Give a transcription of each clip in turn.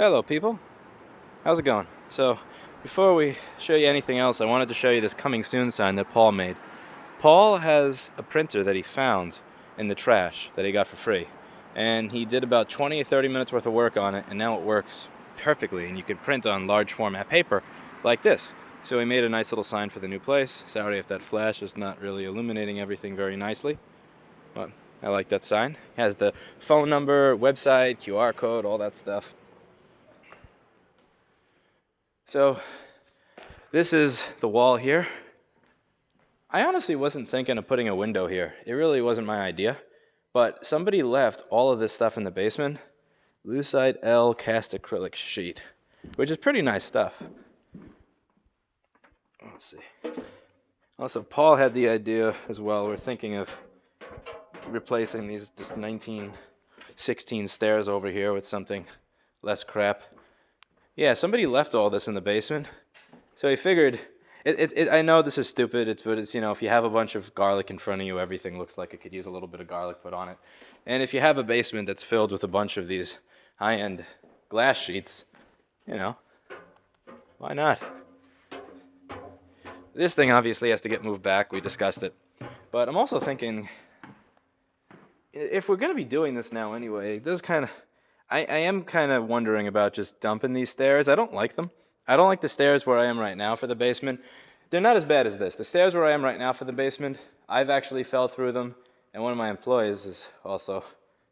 Hello people, how's it going? So before we show you anything else, I wanted to show you this coming soon sign that Paul made. Paul has a printer that he found in the trash that he got for free, and he did about 20 or 30 minutes worth of work on it, and now it works perfectly, and you can print on large format paper like this. So he made a nice little sign for the new place. Sorry if that flash is not really illuminating everything very nicely, but I like that sign. It has the phone number, website, QR code, all that stuff. So this is the wall here. I honestly wasn't thinking of putting a window here. It really wasn't my idea. But somebody left all of this stuff in the basement. Lucite L cast acrylic sheet, which is pretty nice stuff. Let's see. Also, Paul had the idea as well. We're thinking of replacing these just 1916 stairs over here with something less crap. Yeah, somebody left all this in the basement, so he figured, I know this is stupid, but it's, if you have a bunch of garlic in front of you, everything looks like it could use a little bit of garlic put on it. And if you have a basement that's filled with a bunch of these high-end glass sheets, why not? This thing obviously has to get moved back, we discussed it. But I'm also thinking, if we're going to be doing this now anyway, this kind of... I am kind of wondering about just dumping these stairs. I don't like them. I don't like the stairs where I am right now for the basement. They're not as bad as this. The stairs where I am right now for the basement, I've actually fell through them, and one of my employees is also,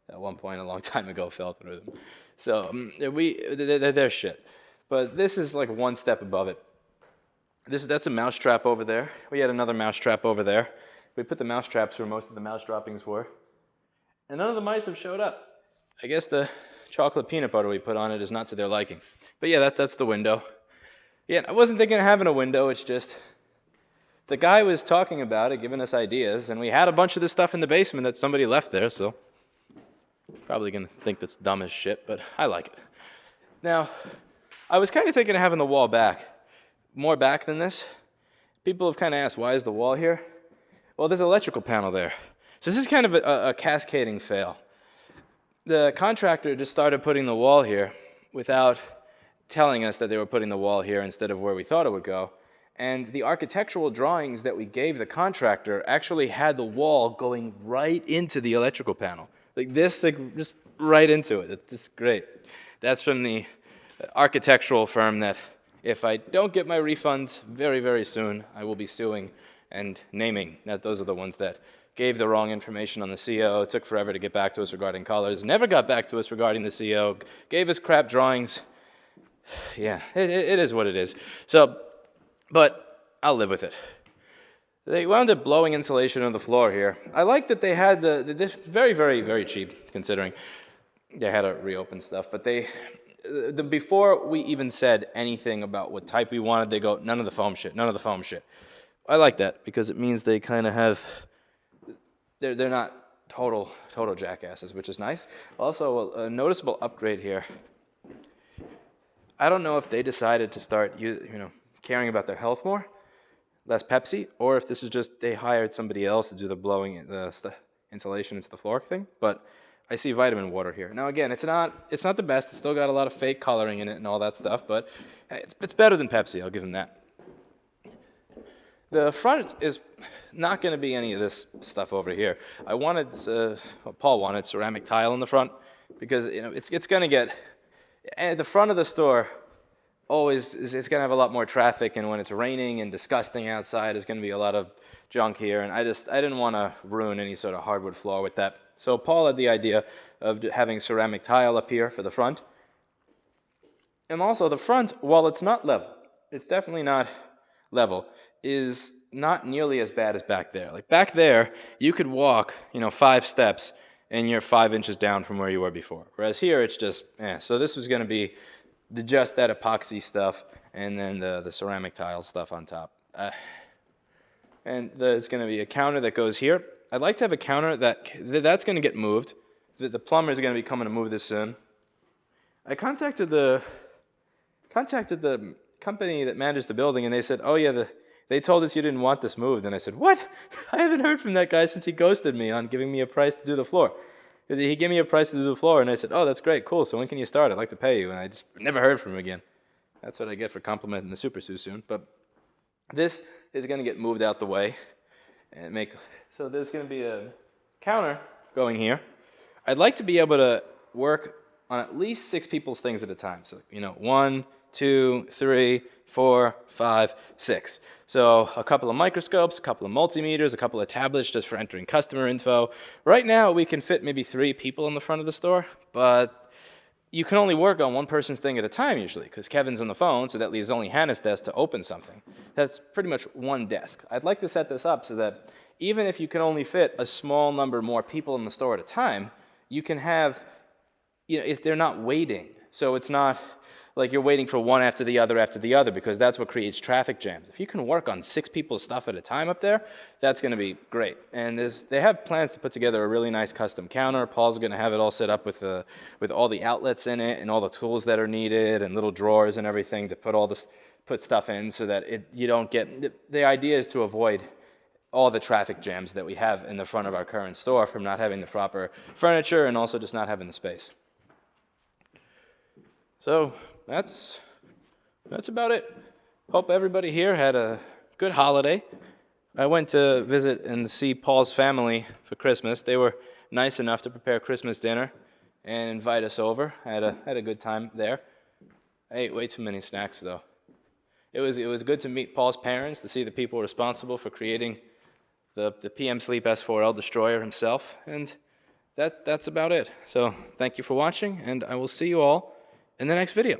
at one point a long time ago, fell through them. So they're shit. But this is like one step above it. That's a mouse trap over there. We had another mouse trap over there. We put the mouse traps where most of the mouse droppings were. And none of the mice have showed up. I guess the chocolate peanut butter we put on it is not to their liking. But yeah, that's the window. Yeah, I wasn't thinking of having a window, it's just the guy was talking about it, giving us ideas, and we had a bunch of this stuff in the basement that somebody left there, so probably gonna think that's dumb as shit, but I like it. Now, I was kind of thinking of having the wall back. More back than this. People have kind of asked, why is the wall here? Well, there's an electrical panel there. So this is kind of a cascading fail. The contractor just started putting the wall here without telling us that they were putting the wall here instead of where we thought it would go. And the architectural drawings that we gave the contractor actually had the wall going right into the electrical panel. Like this, just right into it. It's just great. That's from the architectural firm that if I don't get my refunds very, very soon, I will be suing and naming that those are the ones that gave the wrong information on the CO, took forever to get back to us regarding colors, never got back to us regarding the CO, gave us crap drawings. Yeah, it is what it is. So, but I'll live with it. They wound up blowing insulation on the floor here. I like that they had this very, very, very cheap, considering they had to reopen stuff, but before we even said anything about what type we wanted, they go, none of the foam shit, none of the foam shit. I like that, because it means they kind of have... They're not total jackasses, which is nice. Also, a noticeable upgrade here. I don't know if they decided to start, caring about their health more, less Pepsi, or if this is just they hired somebody else to do the blowing the insulation into the floor thing. But I see vitamin water here. Now again, it's not the best. It's still got a lot of fake coloring in it and all that stuff, but it's better than Pepsi. I'll give them that. The front is not going to be any of this stuff over here. Paul wanted ceramic tile in the front because it's going to get, at the front of the store always it's going to have a lot more traffic, and when it's raining and disgusting outside, there's going to be a lot of junk here, and I didn't want to ruin any sort of hardwood floor with that. So Paul had the idea of having ceramic tile up here for the front. And also the front, while it's not level, it's definitely not level, is not nearly as bad as back there. Like back there, you could walk, 5 steps, and you're 5 inches down from where you were before. Whereas here, it's just, So this was going to be just that epoxy stuff, and then the ceramic tile stuff on top. And there's going to be a counter that goes here. I'd like to have a counter that's going to get moved. The plumber is going to be coming to move this soon. I contacted the company that managed the building, and they said, oh yeah, they told us you didn't want this moved. And I said, what? I haven't heard from that guy since he ghosted me on giving me a price to do the floor. Because he gave me a price to do the floor, and I said, oh, that's great, cool, so when can you start? I'd like to pay you. And I just never heard from him again. That's what I get for complimenting the Super Sue soon. But this is going to get moved out the way. So there's going to be a counter going here. I'd like to be able to work on at least 6 people's things at a time. So, 1, 2, 3, 4, 5, 6. So a couple of microscopes, a couple of multimeters, a couple of tablets just for entering customer info. Right now we can fit maybe 3 people in the front of the store, but you can only work on one person's thing at a time usually, because Kevin's on the phone, so that leaves only Hannah's desk to open something. That's pretty much one desk. I'd like to set this up so that even if you can only fit a small number more people in the store at a time, you can have, if they're not waiting. So it's not like you're waiting for one after the other, because that's what creates traffic jams. If you can work on 6 people's stuff at a time up there, that's going to be great. And they have plans to put together a really nice custom counter. Paul's going to have it all set up with all the outlets in it and all the tools that are needed and little drawers and everything to put stuff in, so that you don't get. The idea is to avoid all the traffic jams that we have in the front of our current store from not having the proper furniture and also just not having the space. So that's about it. Hope everybody here had a good holiday. I went to visit and see Paul's family for Christmas. They were nice enough to prepare Christmas dinner and invite us over. Had a good time there. I ate way too many snacks though. It was good to meet Paul's parents, to see the people responsible for creating the PM Sleep S4L destroyer himself, and that's about it. So thank you for watching, and I will see you all in the next video.